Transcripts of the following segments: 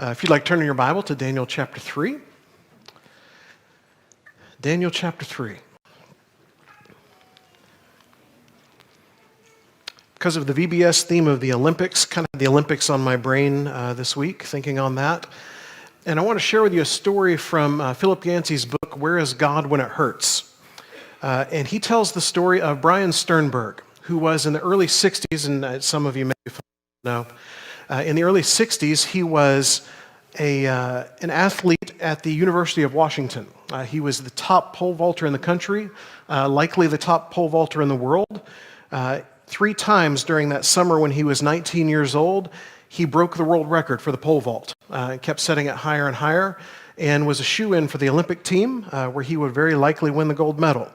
If you'd like to turn in your Bible to Daniel chapter 3. Daniel chapter 3. Because of the VBS theme of the Olympics, kind of the Olympics on my brain this week, thinking on that. And I want to share with you a story from Philip Yancey's book, Where is God When It Hurts? And he tells the story of Brian Sternberg, who was in the early 60s, and some of you may know, in the early 60s, he was an athlete at the University of Washington. He was the top pole vaulter in the country, likely the top pole vaulter in the world. 3 times during that summer when he was 19 years old, he broke the world record for the pole vault. Kept setting it higher and higher, and was a shoo-in for the Olympic team, where he would very likely win the gold medal.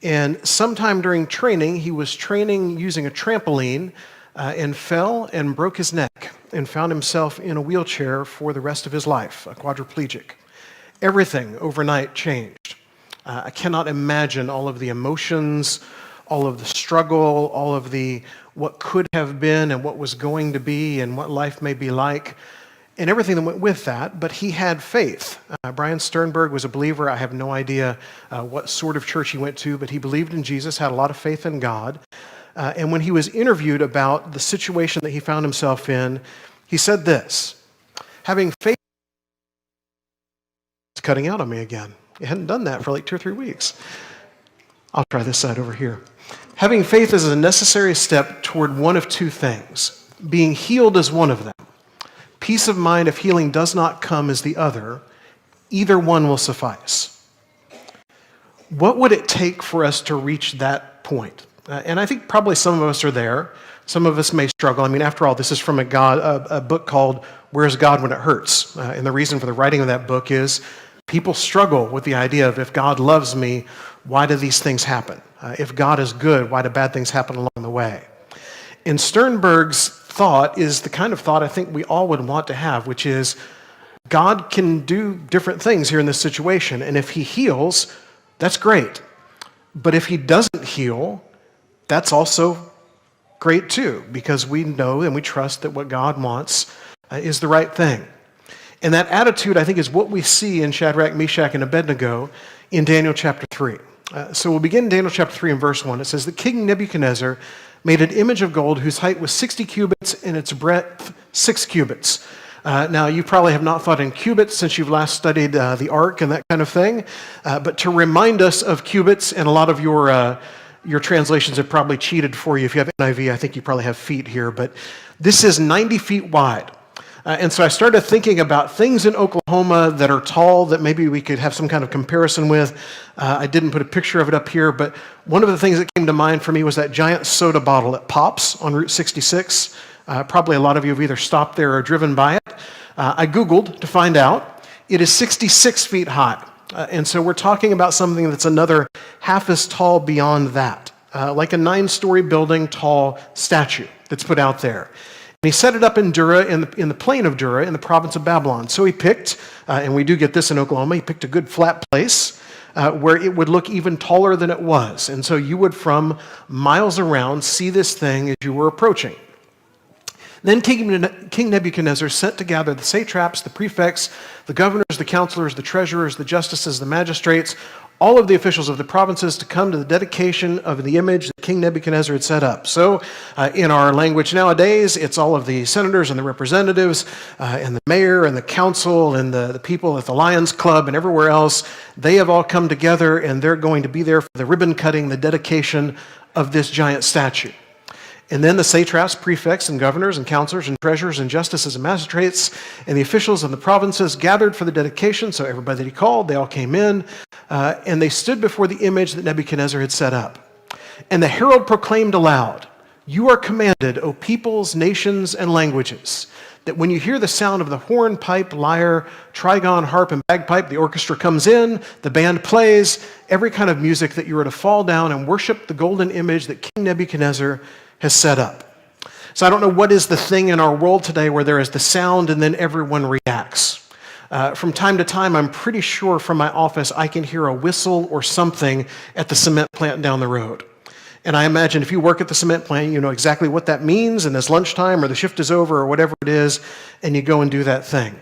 And sometime during training, he was training using a trampoline, and fell and broke his neck and found himself in a wheelchair for the rest of his life, a quadriplegic. Everything overnight changed. I cannot imagine all of the emotions, all of the struggle, all of the what could have been and what was going to be and what life may be like, and everything that went with that, but he had faith. Brian Sternberg was a believer. I have no idea what sort of church he went to, but he believed in Jesus, had a lot of faith in God. And when he was interviewed about the situation that he found himself in, he said this: having faith... It's cutting out on me again. It hadn't done that for like 2 or 3 weeks. I'll try this side over here. Having faith is a necessary step toward one of 2 things. Being healed is one of them. Peace of mind, if healing does not come, is the other. Either one will suffice. What would it take for us to reach that point? And I think probably some of us are there. Some of us may struggle. I mean, after all, this is from a book called Where is God When It Hurts? And the reason for the writing of that book is people struggle with the idea of, if God loves me, why do these things happen? If God is good, why do bad things happen along the way? And Sternberg's thought is the kind of thought I think we all would want to have, which is God can do different things here in this situation. And if he heals, that's great. But if he doesn't heal, that's also great too, because we know and we trust that what God wants is the right thing. And that attitude, I think, is what we see in Shadrach, Meshach, and Abednego in Daniel chapter 3. So we'll begin in Daniel chapter 3 and verse 1. It says, "The king Nebuchadnezzar made an image of gold whose height was 60 cubits and its breadth 6 cubits. Now, you probably have not thought in cubits since you've last studied the Ark and that kind of thing. But to remind us of cubits, and a lot of your translations have probably cheated for you. If you have NIV, I think you probably have feet here. But this is 90 feet wide. And so I started thinking about things in Oklahoma that are tall that maybe we could have some kind of comparison with. I didn't put a picture of it up here, but one of the things that came to mind for me was that giant soda bottle that Pops on Route 66. Probably a lot of you have either stopped there or driven by it. I Googled to find out. It is 66 feet high. And so we're talking about something that's another half as tall beyond that, like a 9-story building tall statue that's put out there. And he set it up in Dura, in the plain of Dura, in the province of Babylon. So he picked, and we do get this in Oklahoma, he picked a good flat place where it would look even taller than it was. And so you would, from miles around, see this thing as you were approaching. Then King Nebuchadnezzar sent to gather the satraps, the prefects, the governors, the counselors, the treasurers, the justices, the magistrates, all of the officials of the provinces to come to the dedication of the image that King Nebuchadnezzar had set up. So in our language nowadays, it's all of the senators and the representatives and the mayor and the council and the people at the Lions Club and everywhere else. They have all come together, and they're going to be there for the ribbon cutting, the dedication of this giant statue. And then the satraps, prefects, and governors, and counselors, and treasurers, and justices, and magistrates, and the officials of the provinces gathered for the dedication. So everybody that he called, they all came in, and they stood before the image that Nebuchadnezzar had set up. And the herald proclaimed aloud, "You are commanded, O peoples, nations, and languages, that when you hear the sound of the horn, pipe, lyre, trigon, harp, and bagpipe, the orchestra comes in, the band plays, every kind of music, that you are to fall down and worship the golden image that King Nebuchadnezzar has set up." So I don't know what is the thing in our world today where there is the sound and then everyone reacts. From time to time, I'm pretty sure from my office I can hear a whistle or something at the cement plant down the road. And I imagine if you work at the cement plant, you know exactly what that means, and it's lunchtime or the shift is over or whatever it is, and you go and do that thing.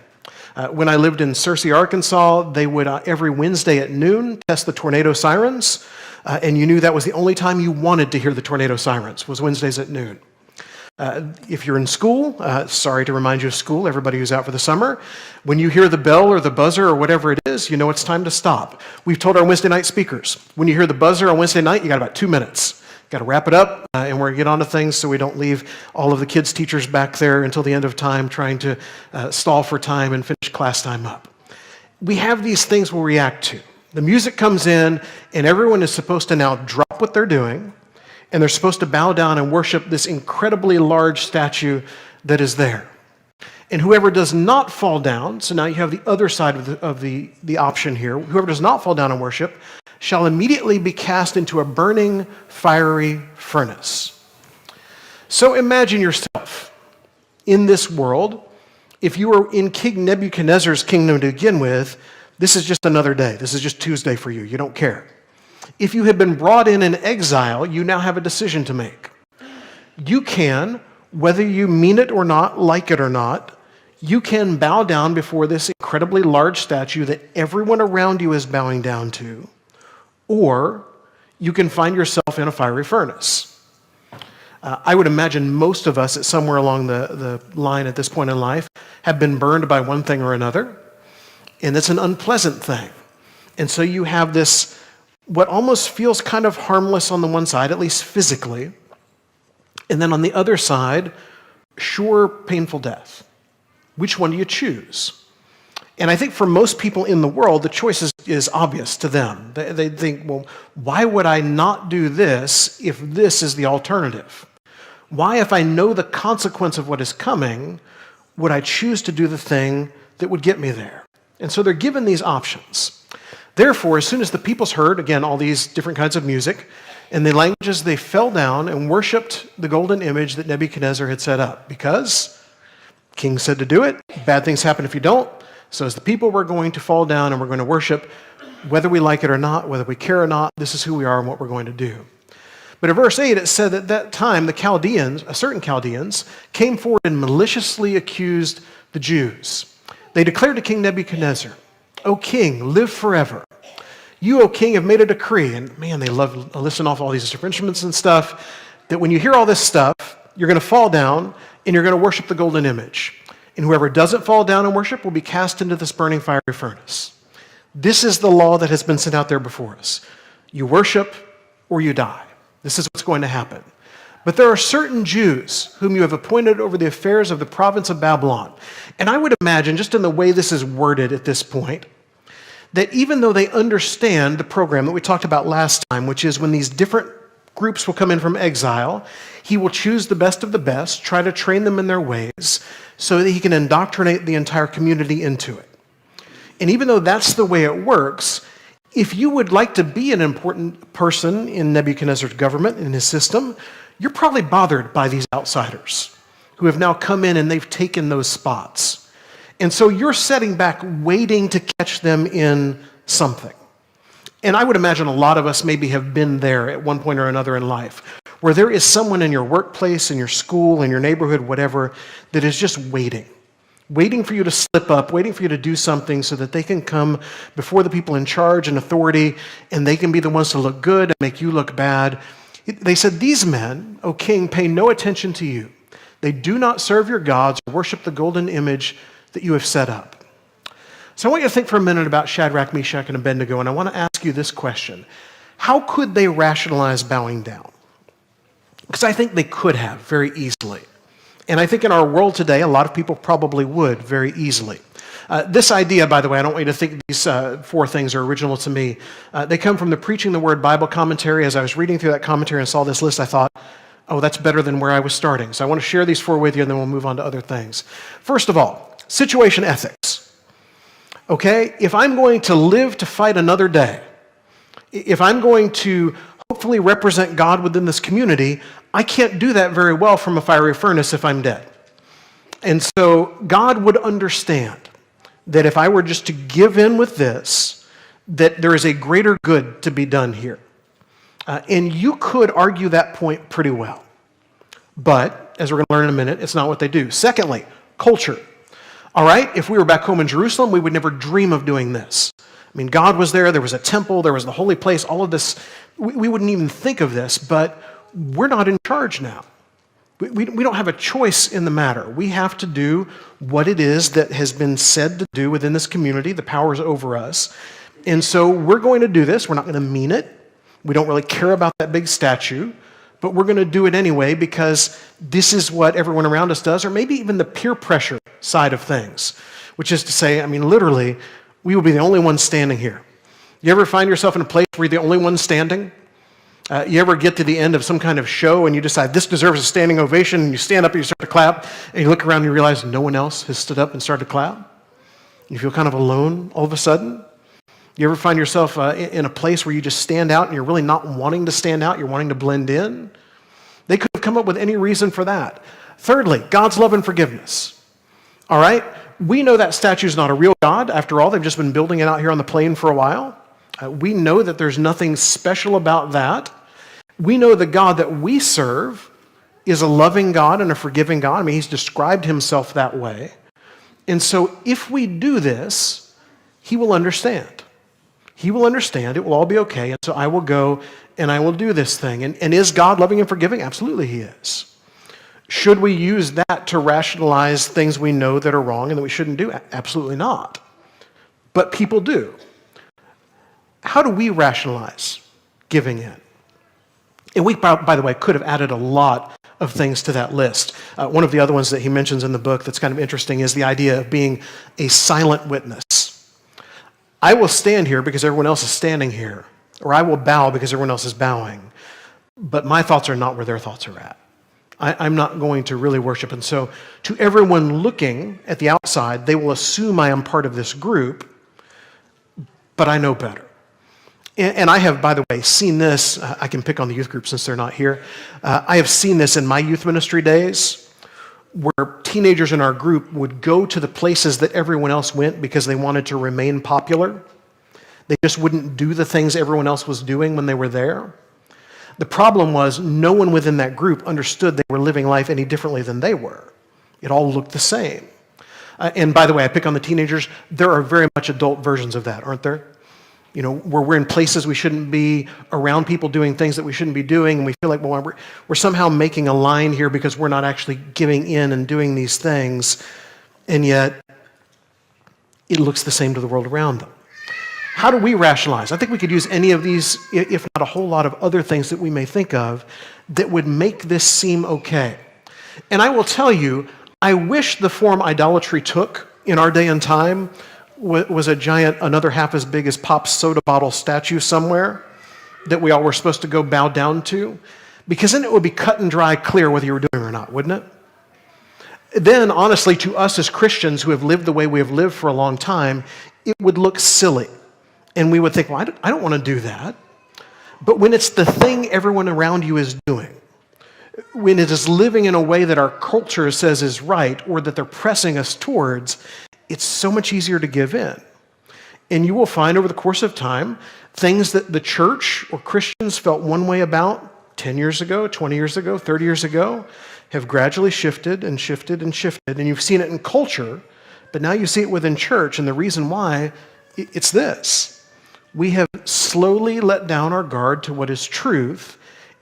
When I lived in Searcy, Arkansas, they would every Wednesday at noon test the tornado sirens, and you knew that was the only time you wanted to hear the tornado sirens, was Wednesdays at noon. If you're in school, sorry to remind you of school, everybody who's out for the summer, when you hear the bell or the buzzer or whatever it is, you know it's time to stop. We've told our Wednesday night speakers, when you hear the buzzer on Wednesday night, you got about 2 minutes. Got to wrap it up, and we're going to get on to things so we don't leave all of the kids' teachers back there until the end of time trying to stall for time and finish class time up. We have these things we'll react to. The music comes in, and everyone is supposed to now drop what they're doing, and they're supposed to bow down and worship this incredibly large statue that is there. And whoever does not fall down, so now you have the other side of the option here, whoever does not fall down and worship shall immediately be cast into a burning, fiery furnace. So imagine yourself in this world. If you were in King Nebuchadnezzar's kingdom to begin with, this is just another day. This is just Tuesday for you. You don't care. If you had been brought in exile, you now have a decision to make. You can, whether you mean it or not, like it or not, you can bow down before this incredibly large statue that everyone around you is bowing down to, or you can find yourself in a fiery furnace. I would imagine most of us at somewhere along the line at this point in life have been burned by one thing or another, and it's an unpleasant thing. And so you have this, what almost feels kind of harmless on the one side, at least physically, and then on the other side, sure, painful death. Which one do you choose? And I think for most people in the world, the choice is obvious to them. They think, well, why would I not do this if this is the alternative? Why, if I know the consequence of what is coming, would I choose to do the thing that would get me there? And so they're given these options. Therefore, as soon as the peoples heard, again, all these different kinds of music, and the languages, they fell down and worshipped the golden image that Nebuchadnezzar had set up. Because king said to do it, bad things happen if you don't. So as the people were going to fall down and we're going to worship, whether we like it or not, whether we care or not, this is who we are and what we're going to do. But in verse 8, it said that at that time, the Chaldeans, certain Chaldeans, came forward and maliciously accused the Jews. They declared to King Nebuchadnezzar, "O king, live forever. You, O king, have made a decree." And man, they love to listen off all these different instruments and stuff, that when you hear all this stuff, you're going to fall down and you're going to worship the golden image. And whoever doesn't fall down and worship will be cast into this burning fiery furnace. This is the law that has been sent out there before us. You worship or you die. This is what's going to happen. But there are certain Jews whom you have appointed over the affairs of the province of Babylon. And I would imagine, just in the way this is worded at this point, that even though they understand the program that we talked about last time, which is when these different groups will come in from exile, he will choose the best of the best, try to train them in their ways, so that he can indoctrinate the entire community into it. And even though that's the way it works, if you would like to be an important person in Nebuchadnezzar's government, in his system, you're probably bothered by these outsiders who have now come in and they've taken those spots. And so you're sitting back waiting to catch them in something. And I would imagine a lot of us maybe have been there at one point or another in life, where there is someone in your workplace, in your school, in your neighborhood, whatever, that is just waiting for you to slip up, waiting for you to do something so that they can come before the people in charge and authority, and they can be the ones to look good and make you look bad. They said, "These men, O king, pay no attention to you. They do not serve your gods or worship the golden image that you have set up." So I want you to think for a minute about Shadrach, Meshach, and Abednego, and I want to ask you this question. How could they rationalize bowing down? Because I think they could have very easily. And I think in our world today, a lot of people probably would very easily. This idea, by the way, I don't want you to think these four things are original to me. They come from the Preaching the Word Bible commentary. As I was reading through that commentary and saw this list, I thought, oh, that's better than where I was starting. So I want to share these four with you, and then we'll move on to other things. First of all, situation ethics. Okay, if I'm going to live to fight another day, if I'm going to hopefully represent God within this community, I can't do that very well from a fiery furnace if I'm dead. And so God would understand that if I were just to give in with this, that there is a greater good to be done here. And you could argue that point pretty well. But, as we're going to learn in a minute, it's not what they do. Secondly, culture. All right, if we were back home in Jerusalem, we would never dream of doing this. I mean, God was there was a temple, there was the holy place, all of this. We wouldn't even think of this, but we're not in charge now. We don't have a choice in the matter. We have to do what it is that has been said to do within this community. The power's over us. And so we're going to do this. We're not going to mean it. We don't really care about that big statue, but we're going to do it anyway because this is what everyone around us does, or maybe even the peer pressure side of things, which is to say, I mean, literally, we will be the only ones standing here. You ever find yourself in a place where you're the only one standing? You ever get to the end of some kind of show and you decide this deserves a standing ovation, and you stand up and you start to clap, and you look around and you realize no one else has stood up and started to clap? You feel kind of alone all of a sudden? You ever find yourself in a place where you just stand out and you're really not wanting to stand out, you're wanting to blend in? They could have come up with any reason for that. Thirdly, God's love and forgiveness. All right? We know that statue is not a real God. After all, they've just been building it out here on the plain for a while. We know that there's nothing special about that. We know the God that we serve is a loving God and a forgiving God. I mean, he's described himself that way. And so if we do this, he will understand. He will understand. It will all be okay. And so I will go and I will do this thing. And is God loving and forgiving? Absolutely he is. Should we use that to rationalize things we know that are wrong and that we shouldn't do? Absolutely not. But people do. How do we rationalize giving in? And we, by the way, could have added a lot of things to that list. One of the other ones that he mentions in the book that's kind of interesting is the idea of being a silent witness. I will stand here because everyone else is standing here, or I will bow because everyone else is bowing, but my thoughts are not where their thoughts are at. I'm not going to really worship. And so to everyone looking at the outside, they will assume I am part of this group, but I know better. And I have, by the way, seen this. I can pick on the youth group since they're not here. I have seen this in my youth ministry days where teenagers in our group would go to the places that everyone else went because they wanted to remain popular. They just wouldn't do the things everyone else was doing when they were there. The problem was no one within that group understood they were living life any differently than they were. It all looked the same. And by the way, I pick on the teenagers. There are very much adult versions of that, aren't there? You know, where we're in places we shouldn't be, around people doing things that we shouldn't be doing, and we feel like, well, we're somehow making a line here because we're not actually giving in and doing these things, and yet it looks the same to the world around them. How do we rationalize? I think we could use any of these, if not a whole lot of other things that we may think of that would make this seem okay. And I will tell you, I wish the form idolatry took in our day and time was a giant, another half as big as Pop's soda bottle statue somewhere that we all were supposed to go bow down to, because then it would be cut and dry clear whether you were doing it or not, wouldn't it? Then, honestly, to us as Christians who have lived the way we have lived for a long time, it would look silly. And we would think, well, I don't want to do that. But when it's the thing everyone around you is doing, when it is living in a way that our culture says is right or that they're pressing us towards, it's so much easier to give in. And you will find over the course of time, things that the church or Christians felt one way about 10 years ago, 20 years ago, 30 years ago, have gradually shifted and shifted and shifted. And you've seen it in culture, but now you see it within church. And the reason why, it's this. We have slowly let down our guard to what is truth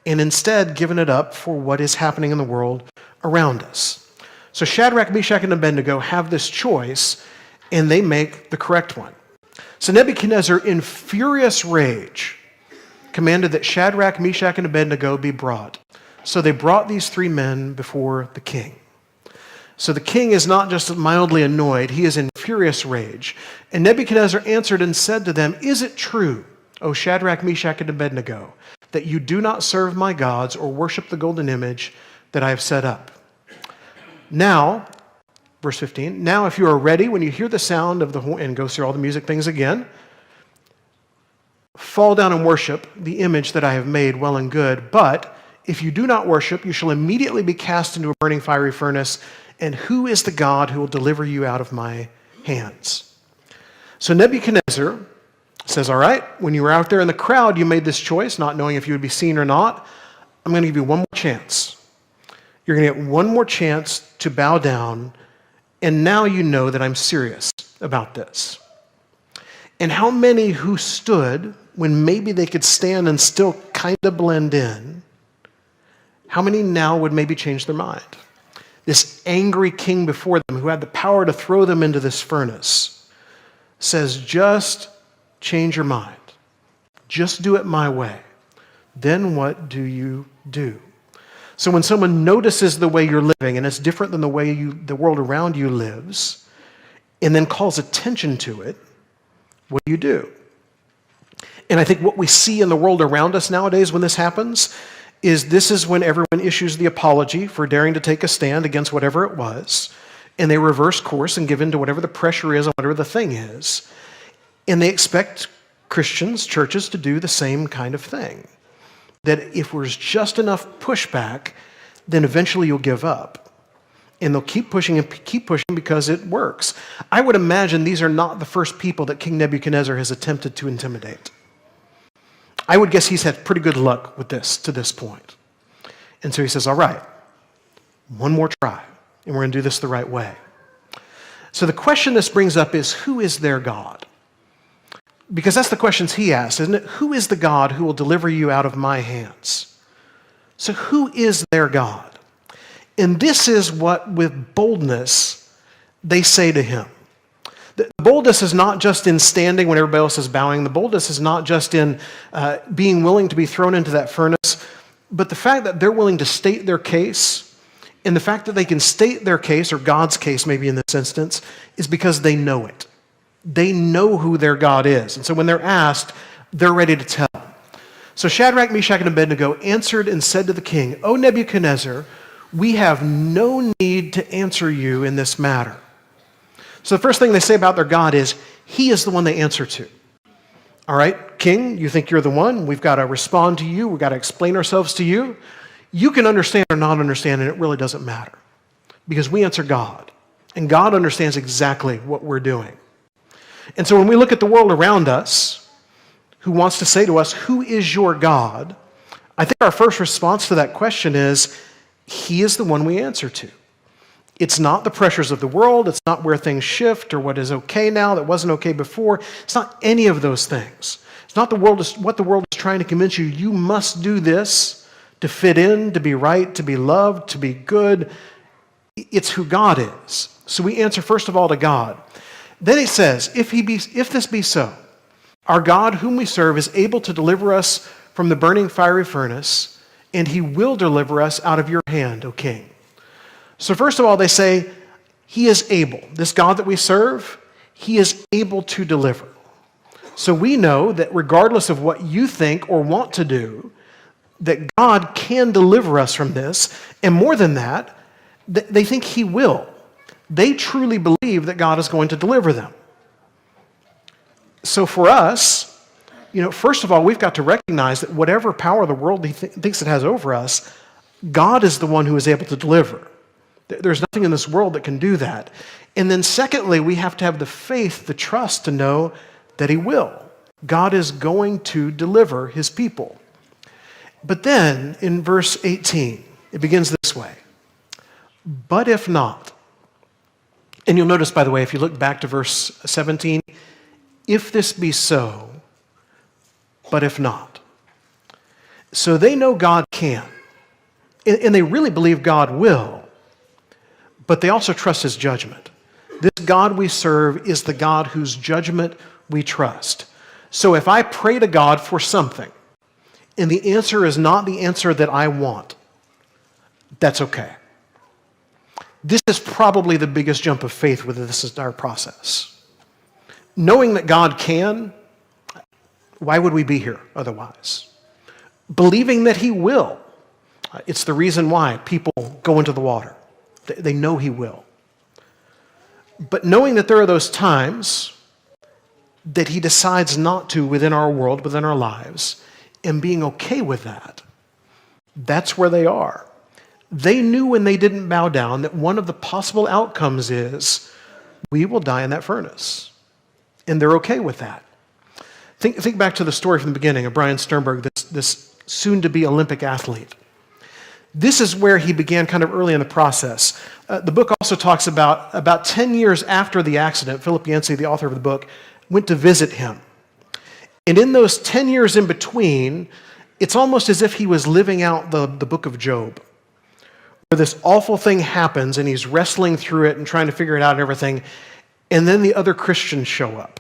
and instead given it up for what is happening in the world around us. So Shadrach, Meshach, and Abednego have this choice, and they make the correct one. So Nebuchadnezzar, in furious rage, commanded that Shadrach, Meshach, and Abednego be brought. So they brought these three men before the king. So the king is not just mildly annoyed, he is in furious rage. And Nebuchadnezzar answered and said to them, "Is it true, O Shadrach, Meshach, and Abednego, that you do not serve my gods or worship the golden image that I have set up? Now," verse 15, "now if you are ready, when you hear the sound of the horn," and goes through all the music things again, "fall down and worship the image that I have made, well and good. But if you do not worship, you shall immediately be cast into a burning fiery furnace. And who is the God who will deliver you out of my hands?" So Nebuchadnezzar Says, all right, when you were out there in the crowd, you made this choice, not knowing if you would be seen or not. I'm going to give you one more chance. You're going to get one more chance to bow down, and now you know that I'm serious about this. And how many who stood when maybe they could stand and still kind of blend in, how many now would maybe change their mind? This angry king before them who had the power to throw them into this furnace says, just change your mind. Just do it my way. Then what do you do? So when someone notices the way you're living and it's different than the way the world around you lives, and then calls attention to it, what do? And I think what we see in the world around us nowadays when this happens is this is when everyone issues the apology for daring to take a stand against whatever it was, and they reverse course and give in to whatever the pressure is and whatever the thing is. And they expect Christians, churches, to do the same kind of thing. That if there's just enough pushback, then eventually you'll give up. And they'll keep pushing and keep pushing because it works. I would imagine these are not the first people that King Nebuchadnezzar has attempted to intimidate. I would guess he's had pretty good luck with this to this point. And so he says, all right, one more try, and we're going to do this the right way. So the question this brings up is, who is their God? Because that's the questions he asks, isn't it? Who is the God who will deliver you out of my hands? So who is their God? And this is what, with boldness, they say to him. The boldness is not just in standing when everybody else is bowing. The boldness is not just in being willing to be thrown into that furnace, but the fact that they're willing to state their case, and the fact that they can state their case, or God's case maybe in this instance, is because they know it. They know who their God is. And so when they're asked, they're ready to tell. So Shadrach, Meshach, and Abednego answered and said to the king, O Nebuchadnezzar, we have no need to answer you in this matter. So the first thing they say about their God is, he is the one they answer to. All right, king, you think you're the one. We've got to respond to you. We've got to explain ourselves to you. You can understand or not understand, and it really doesn't matter. Because we answer God. And God understands exactly what we're doing. And so when we look at the world around us, who wants to say to us, who is your God? I think our first response to that question is, he is the one we answer to. It's not the pressures of the world. It's not where things shift or what is okay now that wasn't okay before. It's not any of those things. It's not what the world is trying to convince you. You must do this to fit in, to be right, to be loved, to be good. It's who God is. So we answer first of all to God. Then he says, if this be so, our God whom we serve is able to deliver us from the burning fiery furnace, and he will deliver us out of your hand, O king. So first of all, they say, he is able. This God that we serve, he is able to deliver. So we know that regardless of what you think or want to do, that God can deliver us from this. And more than that, they think he will. They truly believe that God is going to deliver them. So for us, first of all, we've got to recognize that whatever power the world thinks it has over us, God is the one who is able to deliver. There's nothing in this world that can do that. And then secondly, we have to have the faith, the trust to know that he will. God is going to deliver his people. But then in verse 18, it begins this way. But if not, and you'll notice, by the way, if you look back to verse 17, if this be so, but if not. So they know God can. And they really believe God will. But they also trust his judgment. This God we serve is the God whose judgment we trust. So if I pray to God for something, and the answer is not the answer that I want, that's okay. This is probably the biggest jump of faith with this entire process. Knowing that God can, why would we be here otherwise? Believing that he will. It's the reason why people go into the water. They know he will. But knowing that there are those times that he decides not to within our world, within our lives, and being okay with that, that's where they are. They knew when they didn't bow down that one of the possible outcomes is we will die in that furnace. And they're okay with that. Think back to the story from the beginning of Brian Sternberg, this soon-to-be Olympic athlete. This is where he began kind of early in the process. The book also talks about 10 years after the accident, Philip Yancey, the author of the book, went to visit him. And in those 10 years in between, it's almost as if he was living out the book of Job, where this awful thing happens and he's wrestling through it and trying to figure it out and everything, and then the other Christians show up.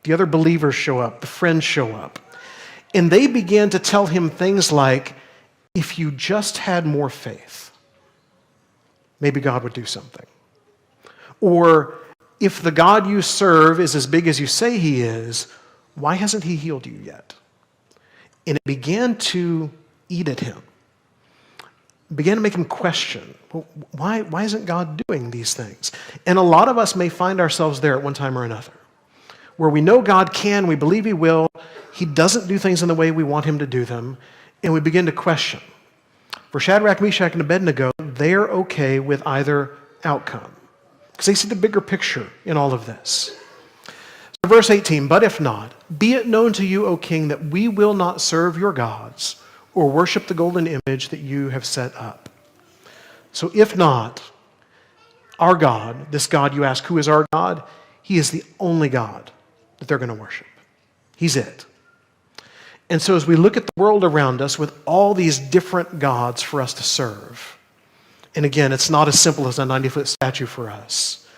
The other believers show up, the friends show up. And they began to tell him things like, if you just had more faith, maybe God would do something. Or, if the God you serve is as big as you say he is, why hasn't he healed you yet? And it began to eat at him. It began to make him question, well, why isn't God doing these things? And a lot of us may find ourselves there at one time or another, where we know God can, we believe he will, he doesn't do things in the way we want him to do them, and we begin to question. For Shadrach, Meshach, and Abednego, they're okay with either outcome, because they see the bigger picture in all of this. So verse 18, but if not, be it known to you, O king, that we will not serve your gods or worship the golden image that you have set up. So if not, our God, this God you ask, who is our God? He is the only God that they're going to worship. He's it. And so as we look at the world around us with all these different gods for us to serve, and again, it's not as simple as a 90-foot statue for us,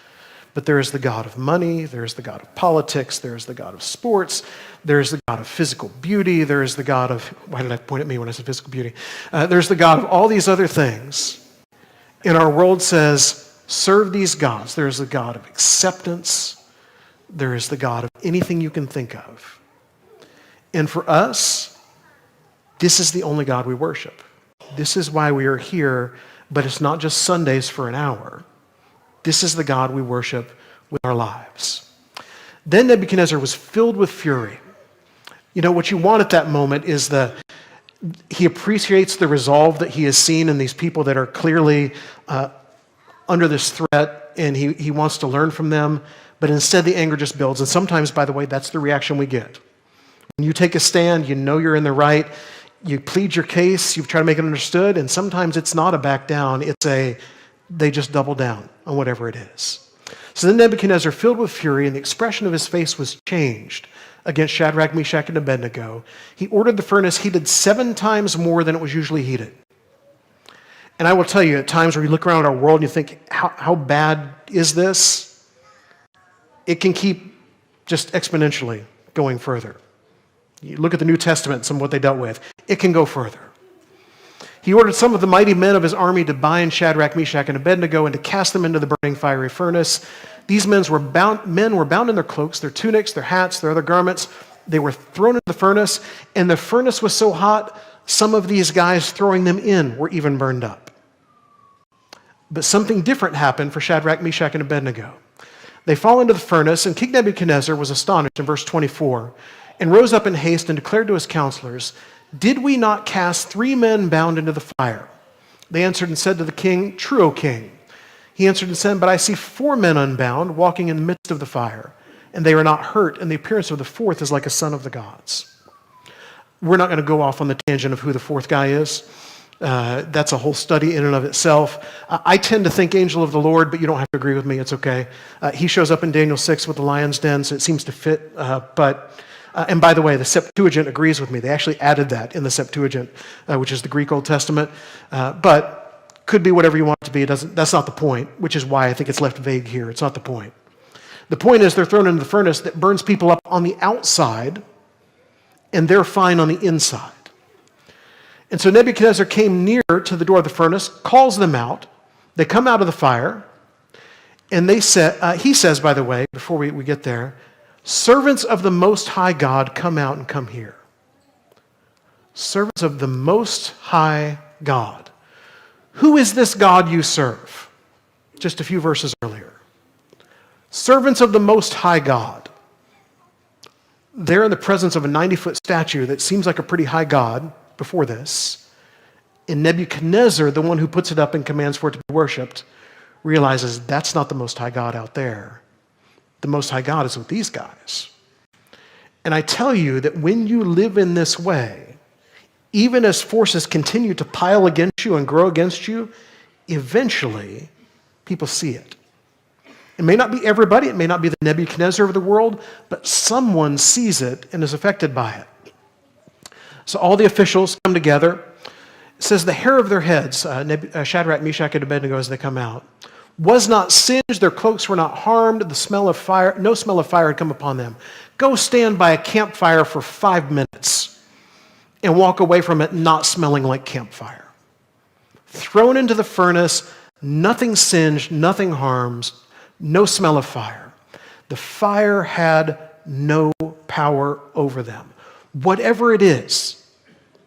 but there is the God of money, there's the God of politics, there's the God of sports, there's the God of physical beauty, there's the God of, why did I point at me when I said physical beauty? There's the God of all these other things. And our world says, serve these gods. There's the God of acceptance, there is the God of anything you can think of. And for us, this is the only God we worship. This is why we are here, but it's not just Sundays for an hour. This is the God we worship with our lives. Then Nebuchadnezzar was filled with fury. You know, what you want at that moment is he appreciates the resolve that he has seen in these people that are clearly under this threat, and he wants to learn from them, but instead the anger just builds. And sometimes, by the way, that's the reaction we get. When you take a stand, you know you're in the right, you plead your case, you try to make it understood, and sometimes it's not a back down, they just double down on whatever it is. So then Nebuchadnezzar, filled with fury, and the expression of his face was changed against Shadrach, Meshach, and Abednego. He ordered the furnace heated 7 times more than it was usually heated. And I will tell you, at times where you look around our world and you think, how bad is this? It can keep just exponentially going further. You look at the New Testament, some of what they dealt with. It can go further. He ordered some of the mighty men of his army to bind Shadrach, Meshach, and Abednego and to cast them into the burning fiery furnace. These men were bound in their cloaks, their tunics, their hats, their other garments. They were thrown into the furnace, and the furnace was so hot, some of these guys throwing them in were even burned up. But something different happened for Shadrach, Meshach, and Abednego. They fall into the furnace, and King Nebuchadnezzar was astonished in verse 24, and rose up in haste and declared to his counselors, did we not cast 3 men bound into the fire? They answered and said to the king, true, O king. He answered and said, but I see 4 men unbound, walking in the midst of the fire, and they are not hurt, and the appearance of the 4th is like a son of the gods. We're not going to go off on the tangent of who the 4th guy is. That's a whole study in and of itself. I tend to think angel of the Lord, but you don't have to agree with me. It's okay. He shows up in Daniel 6 with the lion's den, so it seems to fit, and by the way, the Septuagint agrees with me. They actually added that in the Septuagint, which is the Greek Old Testament. But could be whatever you want it to be. That's not the point, which is why I think it's left vague here. It's not the point. The point is they're thrown into the furnace that burns people up on the outside, and they're fine on the inside. And so Nebuchadnezzar came near to the door of the furnace, calls them out. They come out of the fire, and he says, by the way, before we get there, servants of the Most High God, come out and come here. Servants of the Most High God. Who is this God you serve? Just a few verses earlier. Servants of the Most High God. They're in the presence of a 90-foot statue that seems like a pretty high God before this. And Nebuchadnezzar, the one who puts it up and commands for it to be worshipped, realizes that's not the Most High God out there. The Most High God is with these guys. And I tell you that when you live in this way, even as forces continue to pile against you and grow against you, eventually people see it. It may not be everybody, it may not be the Nebuchadnezzar of the world, but someone sees it and is affected by it. So all the officials come together. It says the hair of their heads, Shadrach, Meshach, and Abednego as they come out, was not singed, their cloaks were not harmed, the smell of fire, no smell of fire had come upon them. Go stand by a campfire for 5 minutes and walk away from it not smelling like campfire. Thrown into the furnace, nothing singed, nothing harms, no smell of fire. The fire had no power over them. Whatever it is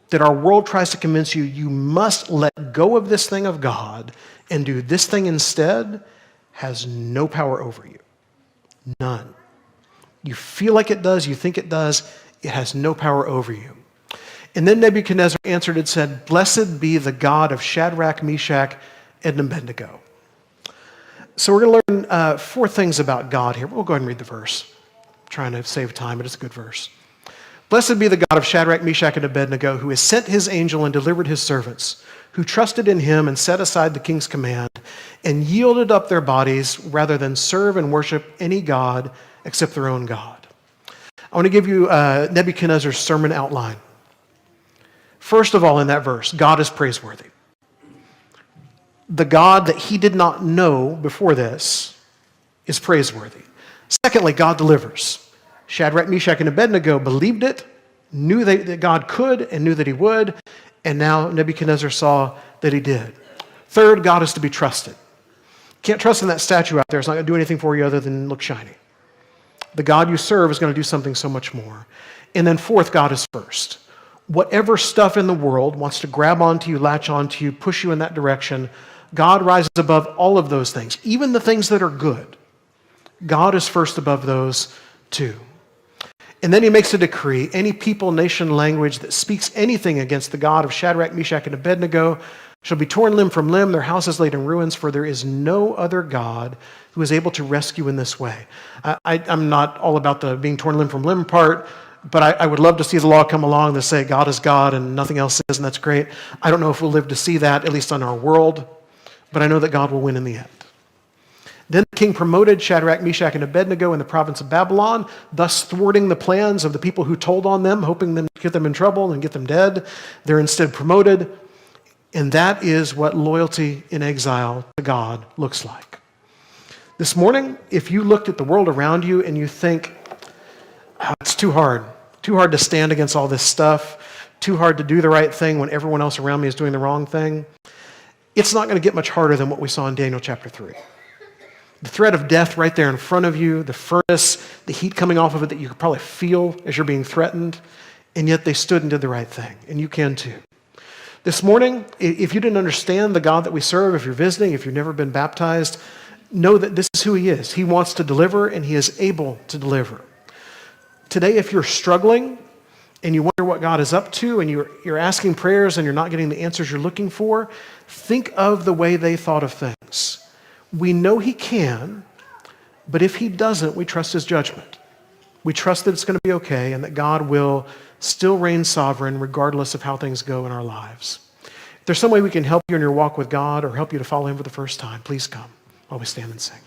that our world tries to convince you, you must let go of this thing of God and do this thing instead, has no power over you. None. You feel like it does, you think it does, it has no power over you. And then Nebuchadnezzar answered and said, "Blessed be the God of Shadrach, Meshach, and Abednego." So we're going to learn 4 things about God here. We'll go ahead and read the verse. I'm trying to save time, but it's a good verse. Blessed be the God of Shadrach, Meshach, and Abednego, who has sent his angel and delivered his servants, who trusted in him and set aside the king's command, and yielded up their bodies rather than serve and worship any god except their own God. I want to give you Nebuchadnezzar's sermon outline. First of all, in that verse, God is praiseworthy. The God that he did not know before this is praiseworthy. Secondly, God delivers. Shadrach, Meshach, and Abednego believed it, knew that God could and knew that he would, and now Nebuchadnezzar saw that he did. Third, God is to be trusted. Can't trust in that statue out there. It's not going to do anything for you other than look shiny. The God you serve is going to do something so much more. And then fourth, God is first. Whatever stuff in the world wants to grab onto you, latch onto you, push you in that direction, God rises above all of those things, even the things that are good. God is first above those too. And then he makes a decree. Any people, nation, language that speaks anything against the God of Shadrach, Meshach, and Abednego shall be torn limb from limb, their houses laid in ruins, for there is no other God who is able to rescue in this way. I'm not all about the being torn limb from limb part, but I would love to see the law come along that say God is God and nothing else is, and that's great. I don't know if we'll live to see that, at least on our world, but I know that God will win in the end. Then the king promoted Shadrach, Meshach, and Abednego in the province of Babylon, thus thwarting the plans of the people who told on them, hoping them to get them in trouble and get them dead. They're instead promoted, and that is what loyalty in exile to God looks like. This morning, if you looked at the world around you and you think, it's too hard to stand against all this stuff, too hard to do the right thing when everyone else around me is doing the wrong thing, it's not going to get much harder than what we saw in Daniel chapter 3. The threat of death right there in front of you, the furnace, the heat coming off of it that you could probably feel as you're being threatened, and yet they stood and did the right thing, and you can too. This morning, if you didn't understand the God that we serve, if you're visiting, if you've never been baptized, know that this is who he is. He wants to deliver, and he is able to deliver. Today, if you're struggling and you wonder what God is up to and you're asking prayers and you're not getting the answers you're looking for, think of the way they thought of things. We know he can, but if he doesn't, we trust his judgment. We trust that it's going to be okay and that God will still reign sovereign regardless of how things go in our lives. If there's some way we can help you in your walk with God or help you to follow him for the first time, please come while we stand and sing.